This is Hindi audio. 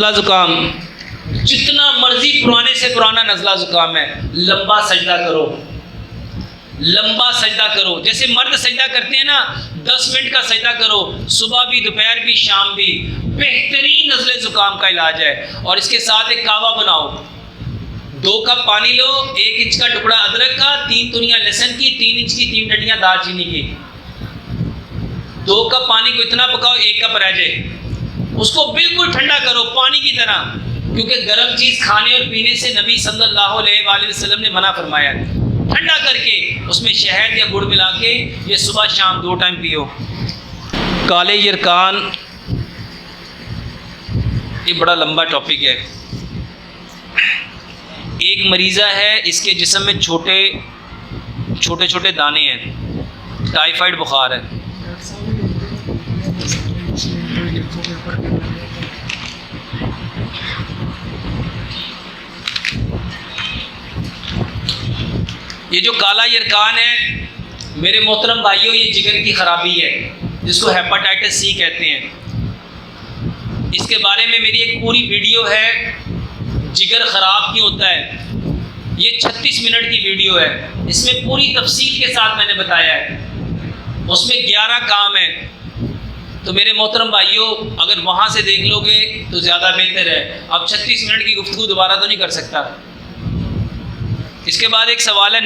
नज़ला ज़ुकाम, जितना मर्जी पुराने से पुराना नज़ला ज़ुकाम है, लंबा सजदा करो, लंबा सजदा करो। जैसे मर्द सजदा करते हैं ना, 10 मिनट का सजदा करो, सुबह भी, दोपहर भी, शाम भी। बेहतरीन नज़ले ज़ुकाम का इलाज है। और इसके साथ एक कावा बनाओ, 2 कप पानी लो, 1 इंच का टुकड़ा अदरक का, 3 तुनियाँ लहसुन की, 3 इंच की 3 डंडियाँ दालचीनी की। 2 कप पानी को इतना पकाओ 1 कप रह जाए, उसको बिल्कुल ठंडा करो पानी की तरह, क्योंकि गर्म चीज़ खाने और पीने से नबी सल्लल्लाहु अलैहि वसल्लम ने मना फरमाया। ठंडा करके उसमें शहद या गुड़ मिला के ये सुबह शाम 2 टाइम पियो। काले यरकान, ये बड़ा लंबा टॉपिक है। एक मरीज़ा है, इसके जिस्म में छोटे छोटे दाने हैं, टाइफाइड बुखार है। ये जो काला यरकान है मेरे मोहतरम भाइयों, ये जिगर की ख़राबी है, जिसको हेपेटाइटिस सी कहते हैं। इसके बारे में मेरी एक पूरी वीडियो है, जिगर ख़राब क्यों होता है। ये 36 मिनट की वीडियो है, इसमें पूरी तफसील के साथ मैंने बताया है। उसमें 11 काम है। तो मेरे मोहतरम भाइयों, अगर वहाँ से देख लोगे तो ज़्यादा बेहतर है। अब 36 मिनट की गुफ्तगू दोबारा तो नहीं कर सकता। इसके बाद एक सवाल है